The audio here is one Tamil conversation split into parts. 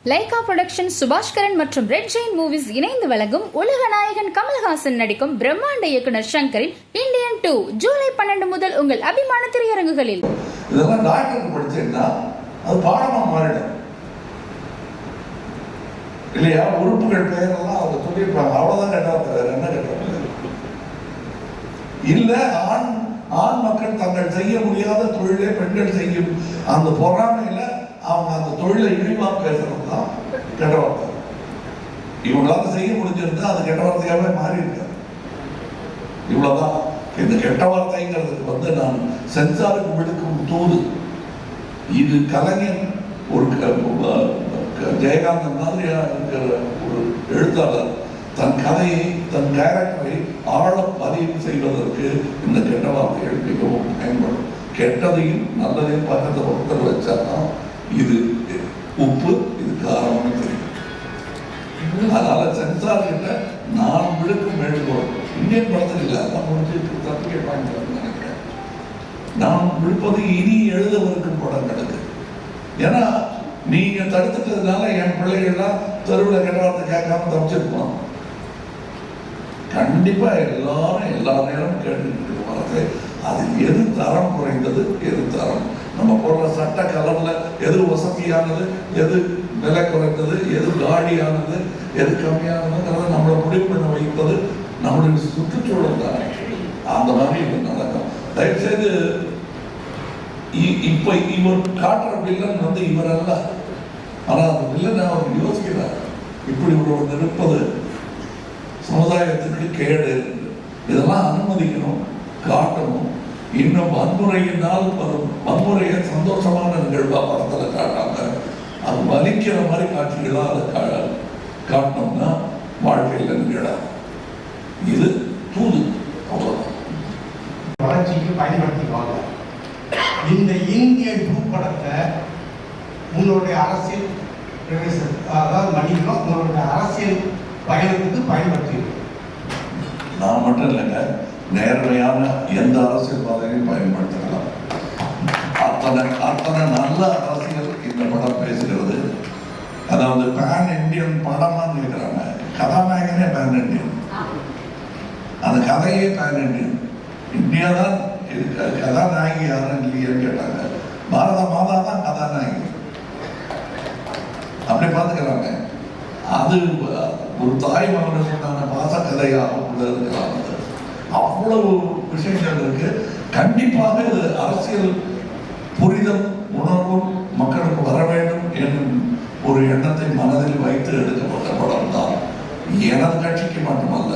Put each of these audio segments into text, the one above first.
லைகா புரொடக்ஷன் சுபாஷ்கரன் மற்றும் ரெட் ஜெயின் மூவிஸ் இணைந்து வழங்கும் உலக நாயகன் கமல்ஹாசன் நடிக்கும் பிரம்மாண்ட இயக்குனர் ஷங்கரின் இந்தியன் 2 ஜூலை 12 முதல் உங்கள் அபிமான திரையரங்குகளில். இதெல்லாம் டாக்டருக்கு படிச்சேன்னா அது பாடமா மாறிடும் இல்லையா? உறுப்புகள் பெயரெல்லாம் அவங்க சொல்லியிருப்பாங்க, அவ்வளவுதான் கேட்டாங்க, என்ன கேட்டாங்க இல்ல. ஆண் மக்கள் தங்கள் செய்ய முடியாத தொழிலை பெண்கள் செய்யும் அந்த பொறாமையில அவங்க அந்த தொழிலை இழிவா பேசுறது தான் கெட்ட வார்த்தை. இவங்களால செய்ய முடிஞ்சிருந்தா அது கெட்ட வார்த்தையாவே மாறி இருக்க. இவ்வளவுதான். இந்த கெட்ட வார்த்தைங்கிறதுக்கு நான் சென்சாருக்கு விடுக்கும் தூது. இது கலைஞன் ஒரு ஜெயகாந்தன் மாதிரியா இருக்கிற ஒரு எழுத்தாளர் தன் கதையை தன் டைரக்டரை ஆழ பதிவு செய்வதற்கு இந்த கெட்ட வார்த்தைகள் மிகவும் பயன்படும். கெட்டதையும் நல்லதையும் பக்கத்தை பக்கத்தில் வச்சாதான் இது உப்பு இது காரம்னு தெரியும். அதனால சென்சார் கிட்ட நான் விழுக்கும் வேண்டுகோள் இந்தியன் படத்தில் இல்லை, அதான் முடிஞ்சு தப்பிக்க பயன்படுத்த நினைக்கிறேன். நான் விழுப்பது இனி எழுதவிருக்கும் படங்களுக்கு. ஏன்னா நீங்க தடுத்துட்டதுனால என் பிள்ளைகள்லாம் தெருவில் கெட்ட வார்த்தை கேட்காம தப்பிச்சிருப்போம். கண்டிப்பா எல்லாரும் எல்லா நேரம் கேட்டுக்கிட்டு வரது அது எது தரம் குறைந்தது, எது தரம் நம்ம போடுற சட்ட கலர்ல எது வசதியானது, எது விலை குறைந்தது, எது காடியானது, எது கம்மியானதுங்கிறத நம்மளை முடிவு பண்ண வைப்பது நம்மளுடைய சுற்றுச்சூழல் தானே. அந்த மாதிரி இது நடக்கும். தயவுசெய்து இப்ப இவர் காட்டுற வில்லன் இவர் அல்ல. ஆனா அந்த வில்லன் அவர் யோசிக்கிறார், இப்படி ஒரு இருப்பது சமுதாயத்துக்கு கேடு. இதெல்லாம் அனுமதிக்கணும், காட்டணும். இன்னும் வன்முறையினால் வன்முறையை சந்தோஷமான நிகழ்வா படத்துல காட்டாங்க, அது வலிக்கிற மாதிரி காட்சிகளா அதை காட்டணும்னா வாழ்க்கையில் நிகழாது. இது தூது, அவ்வளவுதான். வளர்ச்சிக்கு பயன்படுத்திக்குவாங்க. இந்த இந்தியன் 2 படத்தை உங்களுடைய அரசியல் அதாவது மன்னிக்கணும், உங்களுடைய அரசியல் பயணத்துக்கு பயன்படுத்தி. நான் மட்டும் இல்லைங்க, நேர்மையான எந்த அரசியல் பாதையும் பயன்படுத்தலாம். அத்தனை நல்ல அரசியல் இந்த படம் பேசுகிறது. அதாவது பேன் இண்டியன் படமா கேட்கிறாங்க. கதாநாயகனே பேன் இண்டியன், அந்த கதையே பேன் இண்டியன். இந்தியா தான் கதாநாயகி யாரும் இல்லையான்னு கேட்டாங்க. பாரத மாதா தான் கதாநாயகி, அப்படி பார்த்துக்கிறாங்க. அது ஒரு தாய் மகனுக்கான பாச கதையாக உள்ள இருக்கிறாங்க. அவ்வளவு விஷயங்கள் இருக்கு. கண்டிப்பாக இது அரசியல் புரிதல் உணர்வும் மக்களுக்கு வர வேண்டும் என்னும் ஒரு எண்ணத்தை மனதில் வைத்து எடுக்கப்பட்ட படம் தான். எனது கட்சிக்கு மட்டுமல்ல,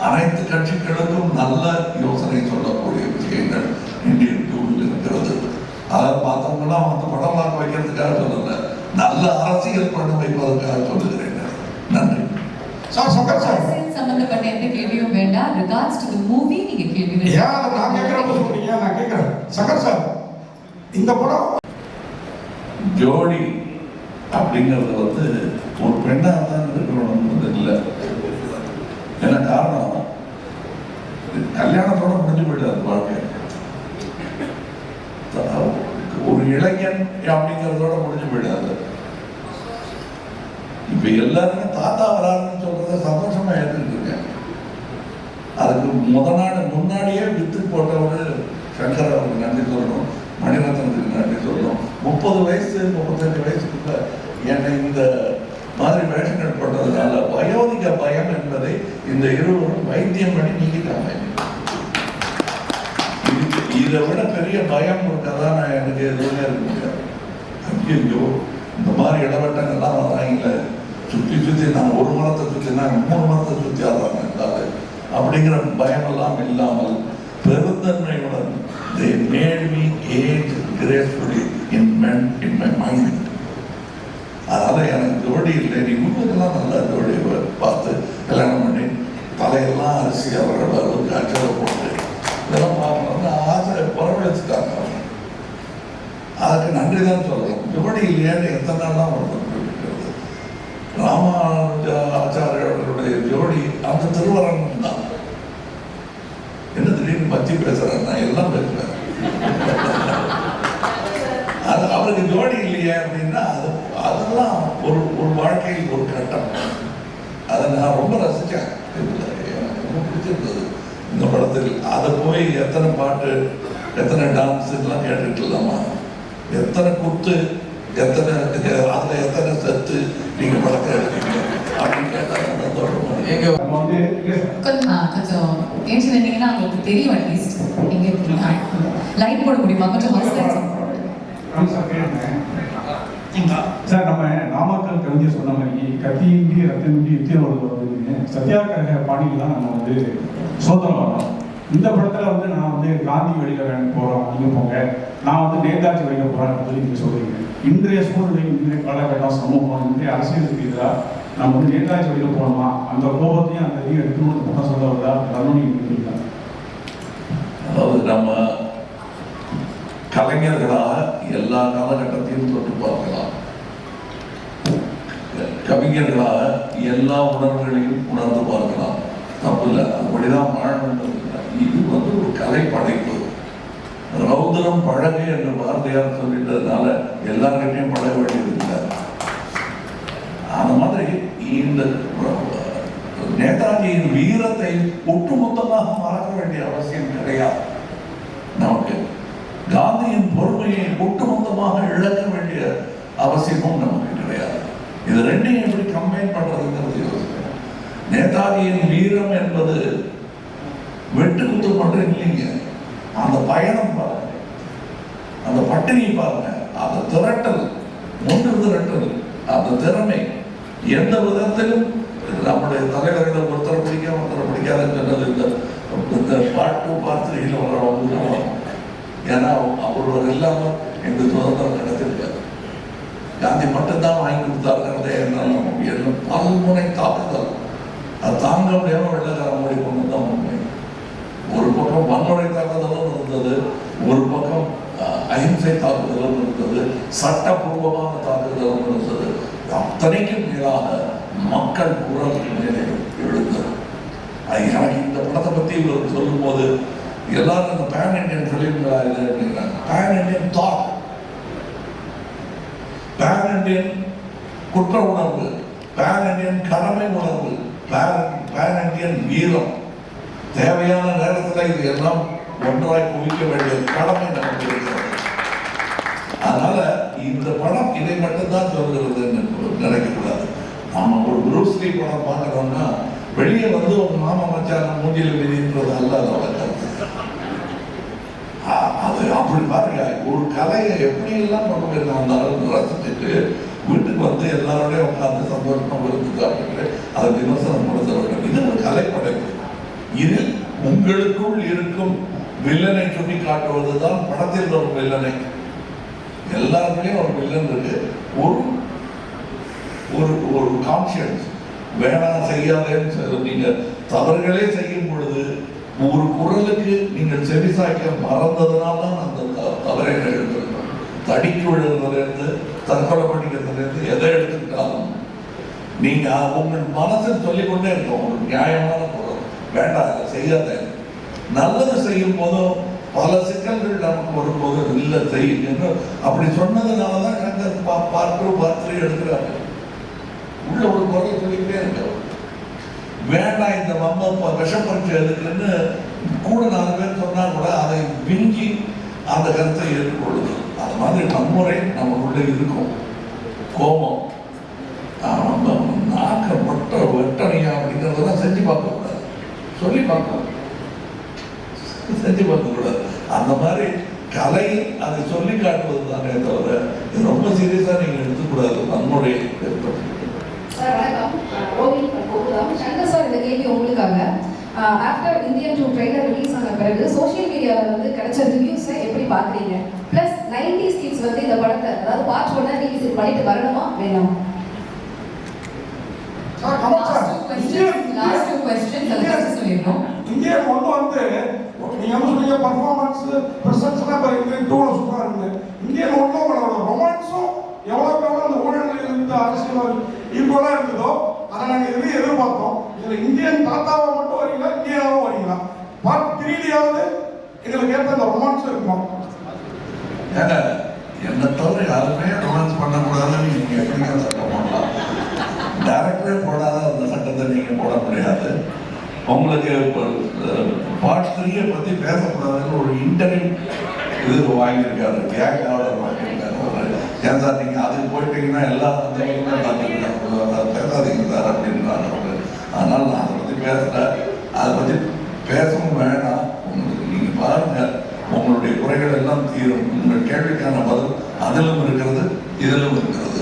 அனைத்து கட்சிகளுக்கும் நல்ல யோசனை சொல்லக்கூடிய விஷயங்கள் இந்தியன் 2 இருக்கிறது. அதை பார்த்தவங்களாம் படம் பார்க்க வைக்கிறதுக்காக சொல்லல, நல்ல அரசியல் பண்ண வைப்பதற்காக சொல்லுகிறேன். நன்றி. சம்பந்தப்பட்ட எந்த கேள்வியும் வேண்டாம். regards to the movie நீங்க கேள்வி நான் கேக்குறப்ப சொல்றீங்க, நான் கேக்குறேன். சங்கர் சார், இந்த படம் ஜோடி அப்படிங்கிறது ஒரு பெண்ணா தான் இருக்கணும்ன்றது இல்லை. என்ன காரணம், கல்யாணத்தோட முடிஞ்சு போயிட்டாரு வாழ்க்கை. ஒரு இளைஞன் அப்படிங்கிறதோட முடிஞ்சு போயிடாது. இப்ப எல்லாருமே தாத்தா வராருன்னு சொல்றத சந்தோஷமா ஏற்றுட்டு இருக்கேன். அதுக்கு முன்னாடியே வித்து போட்டவர் சங்கர் அவருக்கு நன்றி சொல்லணும், மணிரத்னத்துக்கு நன்றி சொல்லணும். 30 வயசு 35 வயசுக்குள்ள என்னை இந்த மாதிரி வேஷங்கள் போட்டதுனால வயோதிக பயம் என்பதை இந்த இருவரும் வைத்தியம் பண்ணி நீக்கிட்டாங்க. இதை விட பெரிய பயம் இருக்கதான் நான் எனக்கு எதுவுமே இருக்க முடியாது. ஐயோ, இந்த மாதிரி இடவட்டங்கள்லாம் வராங்களே, சுற்றி நான் ஒரு மரத்தை சுற்றினா 3 மரத்தை சுற்றி ஆடுறாங்க அப்படிங்கிற பயமெல்லாம் இல்லாமல் பெருந்தன்மையுடன் they made me age gracefully in my mind. அதனால எனக்கு ஜோடி இல்லை. நீ உங்களுக்கெல்லாம் நல்லா ஜோடியை பார்த்து கல்யாணம் பண்ணி தலையெல்லாம் அரிசி அவர்கள் அச்சலை போட்டு இதெல்லாம் பார்க்கணும்னு ஆசை வரவழைச்சுட்டாங்க. அதுக்கு நன்றி தான் சொல்லணும். ஜோடி இல்லையான்னு எத்தனை நாள்லாம் வருது. ராமானுஜாச்சாரியர்களுடைய ஜோடி அந்த திருவரங்கம் தான். என்ன திடீர்னு பத்தி பேசுறேன், நான் எல்லாம் பேசுறேன். அது அவருக்கு ஜோடி இல்லையே அப்படின்னா அதெல்லாம் ஒரு வாழ்க்கையில் ஒரு கட்டம். அதை நான் ரொம்ப ரசித்தேன். எனக்கு ரொம்ப பிடிச்சிருந்தது இந்த படத்தில். அதை போய் எத்தனை பாட்டு, எத்தனை டான்ஸ் எல்லாம் கேட்டுட்டு இல்லாமா, எத்தனை குத்து, எத்தனை அதில் எத்தனை சத்து நீங்கள் படத்தை எடுத்தீங்க அப்படின்னு கேட்டாங்க. நம்ம வந்து கொஞ்சம் ஏன் சொன்னீங்கன்னா உங்களுக்கு தெரியும் அட்லீஸ்ட் எங்க இருக்கீங்க. லைட் போட முடியுமா? கொஞ்சம் சார், நம்ம நாமக்கல் கவிஞர் சொன்ன மாதிரி கத்தியின்றி ரத்தமின்றி யுத்தியம் வருதுன்னு சத்தியாகிரக பாணியில் தான் நம்ம வந்து சுதந்திரம் வரோம். இந்த படத்துல வந்து நான் வந்து காந்தி வழியில போறோம், நீங்க போங்க, நான் வந்து நேதாஜி வழியில போறேன் சொல்லி நீங்க சொல்றீங்க. இன்றைய சூழ்நிலை, இன்றைய காலகட்டம், சமூகம், இன்றைய அரசியலுக்கு எதிராக நம்ம வந்து நேதாஜி வழியில போகணுமா, அந்த கோபத்தையும் அந்த இதையும் எடுக்கணும்னு பக்கம் சொல்ல வருதா, அதெல்லாம் நீங்க நினைக்கிறீங்களா? அதாவது நம்ம கலைஞர்களாக எல்லா காலகட்டத்தையும் தொட்டு பார்க்கலாம், கவிஞர்களாக எல்லா உணர்வுகளையும் உணர்ந்து பார்க்கலாம். தப்பு இல்லை, அப்படிதான் வாழணும். இது வந்து ஒரு கலை படைப்பு. ரௌதரம் பழகு என்று பாரதியார் சொல்லிட்டதுனால எல்லார்கிட்டையும் பழக வேண்டியது இல்லை. அந்த மாதிரி இந்த நேதாஜியின் வீரத்தை ஒட்டுமொத்தமாக மறக்க வேண்டிய அவசியம் கிடையாது. நமக்கு காந்தியின் பொறுமையை ஒட்டுமொத்தமாக இழக்க வேண்டிய அவசியமும் நமக்கு கிடையாது. இது ரெண்டையும் எப்படி கம்பைன் பண்றதுங்கிறது யோசிக்கிறேன். நேதாஜியின் வீரம் என்பது வெட்டு குத்து மட்டும் இல்லைங்க. அந்த பயணம் பாருங்க, அந்த பட்டினி பாருங்க, அந்த திரட்டல், ஒன்று திரட்டல், அந்த திறமை எந்த விதத்திலும் நம்முடைய தலைவர்களை ஒருத்தரை பிடிக்காதுன்னு சொன்னது இந்த பார்ட் 2 பார்ட் 3 வர்றவங்க. ஏன்னா அவரோட இல்லாமல் எங்க சுதந்திரம் கிடைத்திருக்காரு. காந்தி மட்டும்தான் வாங்கி கொடுத்தாருங்கிறதே எல்லாம் எல்லாம் பல்முனை தாக்குதல். அது தாங்க முடியாமல் வெள்ளக்கார மோடி கொண்டு தான் உண்மை. ஒரு பக்கம் வன்முறை தாக்குதலும் இருந்தது, ஒரு பக்கம் அஹிம்சை தாக்குதலும் இருந்தது, சட்டப்பூர்வமான தாக்குதலும் இருந்தது. அத்தனைக்கும் மேலாக மக்கள் குரல் மேலே எழுந்தது. எனக்கு இந்த படத்தை பற்றி இவர் சொல்லும் போது எல்லாரும் இந்த பேன் இண்டியன் ஃபிலிம்களா இது அப்படிங்கிறாங்க. Pan Indian thought, pan Indian குற்ற உணர்வு, பேன் இண்டியன் கடமை உணர்வு, பேன் இண்டியன் வீரம். தேவையான நேரத்தில் இது எல்லாம் ஒன்றாய் குவிக்க வேண்டிய கடமை நமக்கு இருக்கிறது. அதனால இந்த படம் இதை மட்டும்தான் சொல்கிறது நினைக்கக்கூடாது. நாம ஒரு ப்ரூஸ்லி படம் பார்க்கறோம்னா வெளியே வந்து ஒரு மாமா மச்சான மூஞ்சில விதின்றது அல்ல அதோட கருத்து. அது அப்படி பாருங்க, ஒரு கலையை எப்படி எல்லாம் கொண்டு வந்தாலும் ரசிச்சுட்டு வீட்டுக்கு வந்து எல்லாரோடையும் உட்காந்து சந்தோஷமா விருந்து சாப்பிட்டு அதை விமர்சனம் கொடுத்தவர்கள். இது ஒரு கலை படைப்பு. இதில் உங்களுக்குள் இருக்கும் வில்லனை சுட்டி காட்டுவதுதான் படத்தில் ஒரு வில்லனை. எல்லாருக்குள்ளேயும் ஒரு வில்லன் இருக்கு. ஒரு ஒரு கான்சியன்ஸ் வேணாம் செய்யாதேன்னு நீங்க தவறுகளே செய்யும் பொழுது ஒரு குரலுக்கு நீங்கள் செவிசாய்க்க மறந்ததுனால்தான் அந்த தவறை எழுதுகிறோம். தடிக்கு விழுறதுலேருந்து தற்கொலை பண்ணிக்கிறதுலேருந்து எதை எடுத்துக்கிட்டாலும் நீங்க உங்கள் மனசில் சொல்லிக்கொண்டே இருக்கோம் ஒரு நியாயமான குரல், வேண்டாம் அதை செய்யாத. நல்லது செய்யும் போதும் பல சிக்கல்கள் நமக்கு வரும்போது இல்லை செய்யுங்க அப்படி சொன்னதுனாலதான் சங்கர் பார்த்து எடுக்கிறாங்க. உள்ள ஒரு குரல் சொல்லிக்கிட்டே இருக்க வேண்டாம், இந்த விஷப்பரிச்சு எதுக்குன்னு கூட 4 பேர் சொன்னா கூட அதை விஞ்சி அந்த கருத்தை ஏற்றுக்கொள்ளுது. அது மாதிரி வன்முறை நமக்குள்ள இருக்கும். கோபம், நாக்கப்பட்ட வெட்டணையா அப்படிங்கிறதெல்லாம் செஞ்சு பார்க்கக்கூடாது, சொல்லி பார்க்கணும், செஞ்சு பார்க்கக்கூடாது. அந்த மாதிரி கலை அதை சொல்லி காட்டுவது தானே தவிர இது ரொம்ப சீரியஸா நீங்க எடுத்துக்கூடாது. வன்முறை ஏற்பட்டு சங்கர் சார், இந்த கேள்வி உங்களுக்காக. ஆஃப்டர் இந்தியன் 2 ட்ரெய்லர் ரிலீஸ் ஆன பிறகு சோஷியல் மீடியாவில் வந்து கிடைச்ச ரிவ்யூஸை எப்படி பார்க்குறீங்க? ப்ளஸ் 90s கிட்ஸ் வந்து இந்த படத்தை, அதாவது பார்ட் 1 ரீவிசிட் பண்ணிட்டு வரணுமா வேணாமா? இந்தியன் ஒன்று வந்து நீங்க என்ன சொன்னீங்க, பர்ஃபார்மன்ஸ் பிரசன்ஸ்லாம் இப்போ இந்தியன் 2ல சூப்பராக இருக்குது. இந்தியன் ஒன்று உங்களோட ரொமான்ஸும் எவ்வளோக்கு எவ்வளோ அந்த ஊழல் இருந்த அரசியல் ஈக்குவலாக இருந்ததோ அதை நாங்கள் எதுவும் எதிர்பார்த்தோம். இதில் இந்தியன் தாத்தாவை மட்டும் வரீங்களா, இந்தியனாவும் வரீங்களா? பார்ட் 3 எங்களுக்கு ஏற்ற அந்த ரொமான்ஸ் இருக்குமா? என்னை தவிர யாருமே ரொமான்ஸ் பண்ணக்கூடாதுன்னு நீங்க எப்படிங்க சட்டம் பண்ணலாம்? டைரக்டரே போடாத அந்த சட்டத்தை நீங்க போட முடியாது. உங்களுக்கு பார்ட் 3 பத்தி பேசக்கூடாதுன்னு ஒரு இன்டர்வியூ இது வாங்கியிருக்காரு, கேக் ஆர்டர் வாங்கியிருக்காரு. ஏன் சார் நீங்க அதுக்கு போயிட்டீங்கன்னா எல்லா பேசாதீங்க சார் அப்படின்றாரு அவரு. அதனால நான் அதை பத்தி பேசல, அதை பத்தி பேசவும் வேணாம். உங்களுக்கு நீங்க பாருங்க, உங்களுடைய குறைகள் எல்லாம் தீரும். உங்கள் கேள்விக்கான பதில் அதிலும் இருக்கிறது, இதிலும் இருக்கிறது.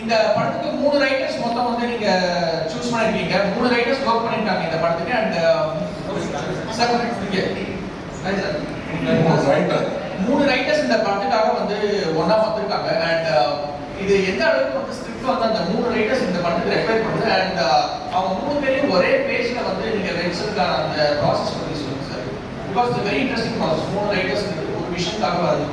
இந்த படத்துக்கு 3 ரைட்டர்ஸ் மொத்தம் வந்து நீங்க சூஸ் பண்ணிருக்கீங்க. 3 ரைட்டர்ஸ் வர்க் பண்ணிருக்காங்க இந்த படத்துக்கு. அண்ட் சார் 3 ரைட்டர்ஸ் இந்த படத்துக்காக வந்து ஒண்ணா வந்திருக்காங்க. அண்ட் இது எந்த அளவுக்கு வந்து ஸ்கிரிப்ட் வந்து அந்த 3 ரைட்டர்ஸ் இந்த படத்துக்கு ரெஃபர் பண்ணுது. அண்ட் அவங்க 3 பேரையும் ஒரே பேஜ்ல வந்து நீங்க வெச்சதுக்கான அந்த ப்ராசஸ் பத்தி சொல்லுங்க சார். Because it's very interesting process. 3 writers ஒரு விஷயத்துக்காக வருது.